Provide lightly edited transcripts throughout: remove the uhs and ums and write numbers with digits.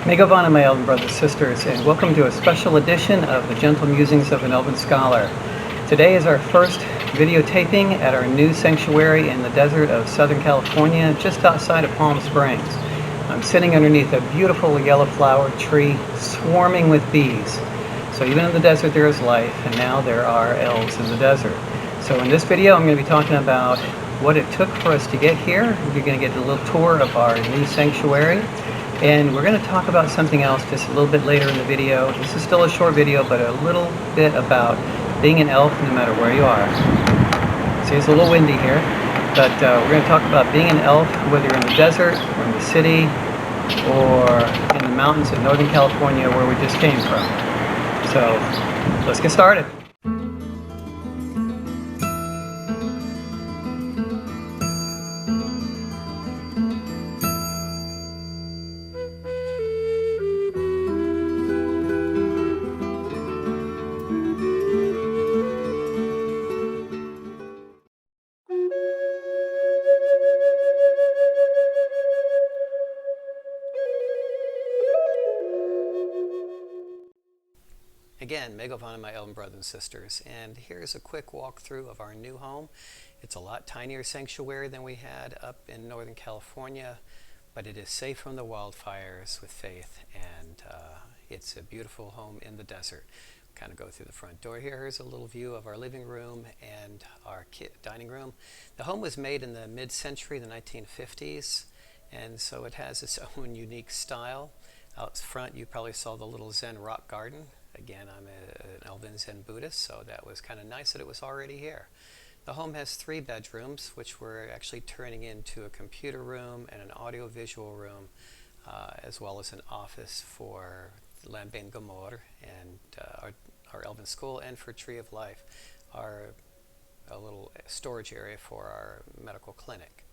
Mae Govannen, my Elven Brothers Sisters, and welcome to a special edition of the Gentle Musings of an Elven Scholar. Today is our first videotaping at our new sanctuary in the desert of Southern California, just outside of Palm Springs. I'm sitting underneath a beautiful yellow flower tree swarming with bees. So even in the desert there is life, and now there are elves in the desert. So in this video I'm going to be talking about what it took for us to get here. You're going to get a little tour of our new sanctuary. And we're going to talk about something else just a little bit later in the video. This is still a short video, but a little bit about being an elf no matter where you are. See, it's a little windy here, but we're going to talk about being an elf, whether you're in the desert, or in the city, or in the mountains of Northern California where we just came from. So, let's get started. Again, Mae Govannen, my Elven Brothers and Sisters, and here's a quick walkthrough of our new home. It's a lot tinier sanctuary than we had up in Northern California, but it is safe from the wildfires with faith, and it's a beautiful home in the desert. Kind of go through the front door here. Here's a little view of our living room and our dining room. The home was made in the mid-century, the 1950s, and so it has its own unique style. Out front, you probably saw the little Zen rock garden. Again, I'm an Elven Zen Buddhist, so that was kind of nice that it was already here. The home has 3 bedrooms, which we're actually turning into a computer room and an audio-visual room, as well as an office for Mae Govannen and our Elven School, and for Tree of Life, a little storage area for our medical clinic.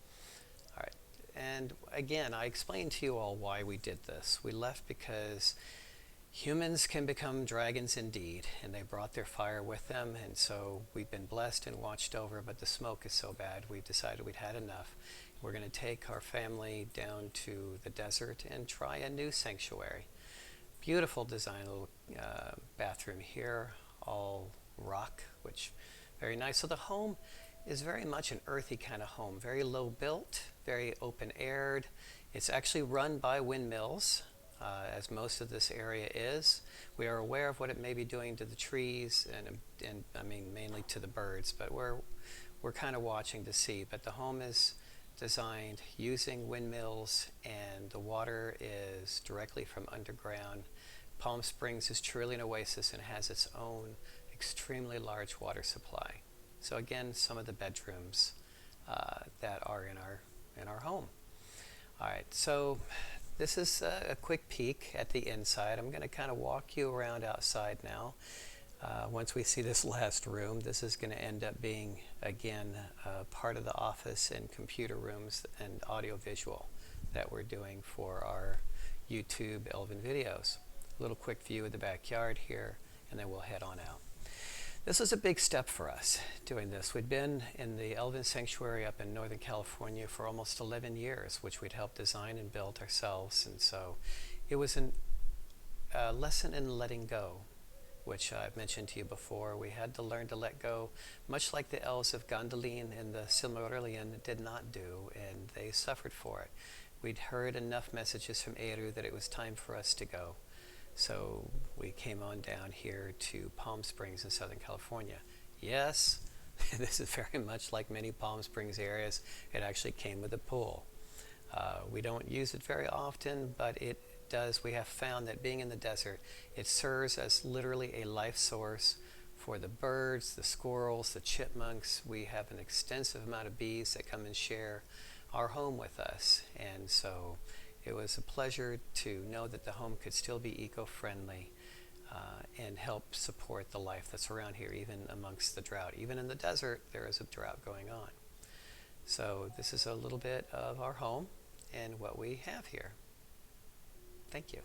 All right, and again, I explained to you all why we did this. We left because humans can become dragons indeed, and they brought their fire with them, and so we've been blessed and watched over, but the smoke is so bad we've decided we'd had enough. We're going to take our family down to the desert and try a new sanctuary. Beautiful design, little bathroom here, all rock, which very nice. So the home is very much an earthy kind of home, very low built, very open aired. It's actually run by windmills. As most of this area is. We are aware of what it may be doing to the trees and I mean mainly to the birds, but we're kind of watching to see. But the home is designed using windmills, and the water is directly from underground. Palm Springs is truly an oasis and has its own extremely large water supply. So again, some of the bedrooms that are in our home. All right, so this is a quick peek at the inside. I'm going to kind of walk you around outside now. Once we see this last room, this is going to end up being, again, part of the office and computer rooms and audio-visual that we're doing for our YouTube Elven videos. A little quick view of the backyard here, and then we'll head on out. This was a big step for us doing this. We'd been in the Elven Sanctuary up in Northern California for almost 11 years, which we'd helped design and build ourselves. And so it was a lesson in letting go, which I've mentioned to you before. We had to learn to let go, much like the Elves of Gondolin and the Silmarillion did not do, and they suffered for it. We'd heard enough messages from Eru that it was time for us to go. So we came on down here to Palm Springs in Southern California. Yes, this is very much like many Palm Springs areas. It actually came with a pool. We don't use it very often, but it does. We have found that being in the desert, it serves as literally a life source for the birds, the squirrels, the chipmunks. We have an extensive amount of bees that come and share our home with us, and so it was a pleasure to know that the home could still be eco-friendly and help support the life that's around here, even amongst the drought. Even in the desert, there is a drought going on. So this is a little bit of our home and what we have here. Thank you.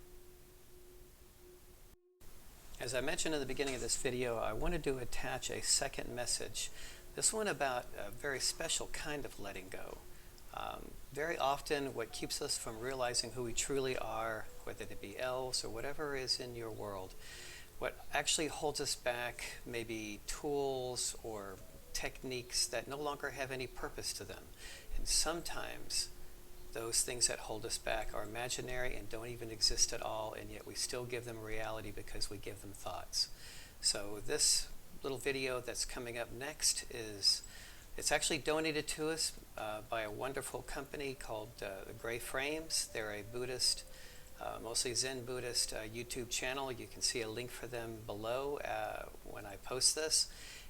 As I mentioned in the beginning of this video, I wanted to attach a second message. This one about a very special kind of letting go. Very often what keeps us from realizing who we truly are, whether they be elves or whatever is in your world. What actually holds us back may be tools or techniques that no longer have any purpose to them. And sometimes those things that hold us back are imaginary and don't even exist at all, and yet we still give them reality because we give them thoughts. So this little video that's coming up next it's actually donated to us by a wonderful company called the Gray Frames. They're a Buddhist, mostly Zen Buddhist YouTube channel. You can see a link for them below when I post this.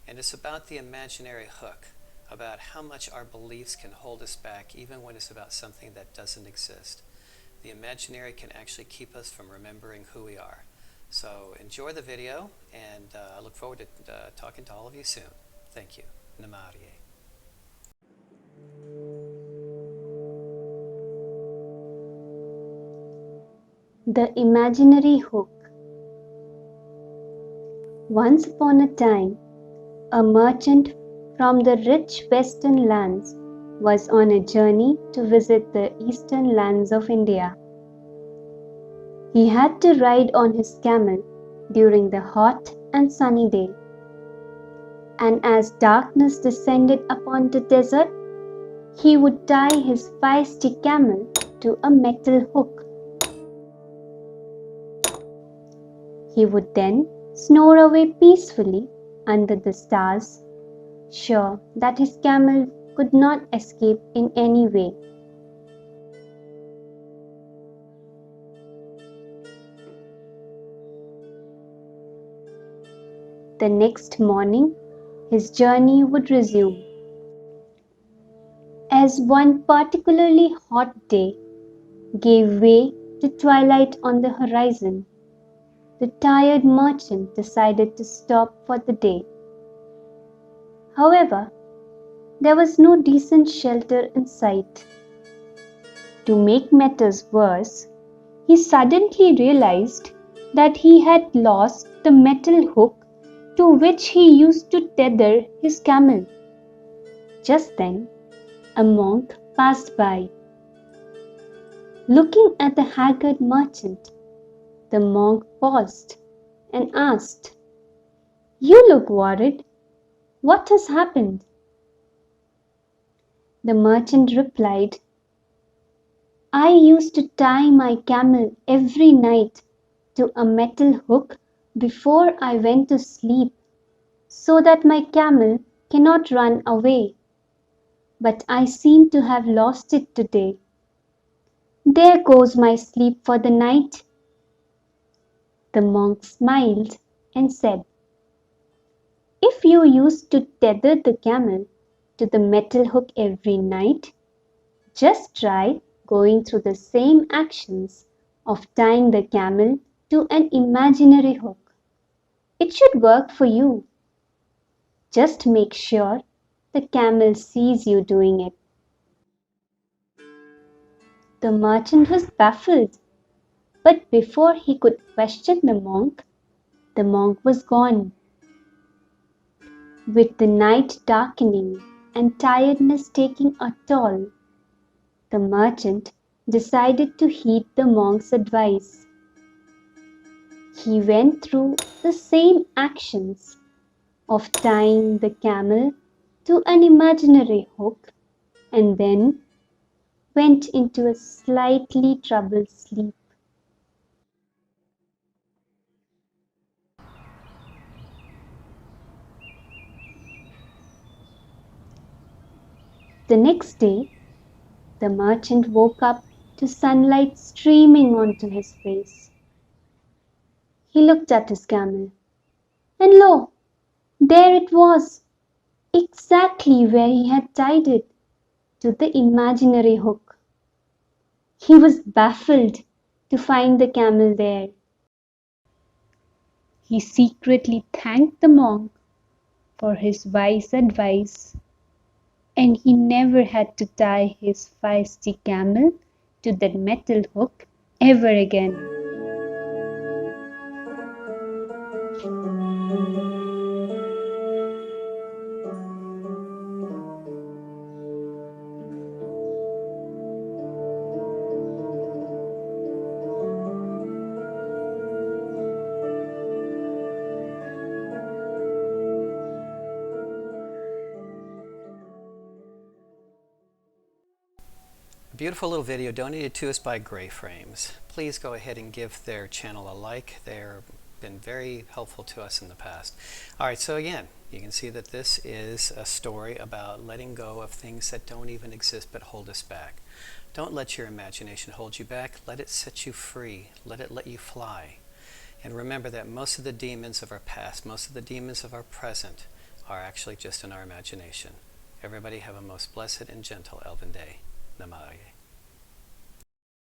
And it's about the imaginary hook, about how much our beliefs can hold us back even when it's about something that doesn't exist. The imaginary can actually keep us from remembering who we are. So enjoy the video, and I look forward to talking to all of you soon. Thank you. Namaste. The imaginary hook. Once upon a time, a merchant from the rich western lands was on a journey to visit the eastern lands of India. He had to ride on his camel during the hot and sunny day. And as darkness descended upon the desert, he would tie his feisty camel to a metal hook. He would then snore away peacefully under the stars, sure that his camel could not escape in any way. The next morning, his journey would resume. As one particularly hot day gave way to twilight on the horizon, the tired merchant decided to stop for the day. However, there was no decent shelter in sight. To make matters worse, he suddenly realized that he had lost the metal hook to which he used to tether his camel. Just then, a monk passed by. Looking at the haggard merchant, the monk paused and asked, "You look worried. What has happened?" The merchant replied, "I used to tie my camel every night to a metal hook before I went to sleep, so that my camel cannot run away. But I seem to have lost it today. There goes my sleep for the night." The monk smiled and said, "If you used to tether the camel to the metal hook every night, just try going through the same actions of tying the camel to an imaginary hook. It should work for you. Just make sure the camel sees you doing it." The merchant was baffled, but before he could question the monk was gone. With the night darkening and tiredness taking a toll, the merchant decided to heed the monk's advice. He went through the same actions of tying the camel to an imaginary hook and then went into a slightly troubled sleep. The next day, the merchant woke up to sunlight streaming onto his face. He looked at his camel, and lo, there it was, exactly where he had tied it, to the imaginary hook. He was baffled to find the camel there. He secretly thanked the monk for his wise advice, and he never had to tie his feisty camel to that metal hook ever again. beautiful little video donated to us by Gray Frames. Please go ahead and give their channel a like. They've been very helpful to us in the past. All right, so again, you can see that this is a story about letting go of things that don't even exist but hold us back. Don't let your imagination hold you back. Let it set you free. Let it let you fly. And remember that most of the demons of our past, most of the demons of our present are actually just in our imagination. Everybody have a most blessed and gentle Elven day. Namaste.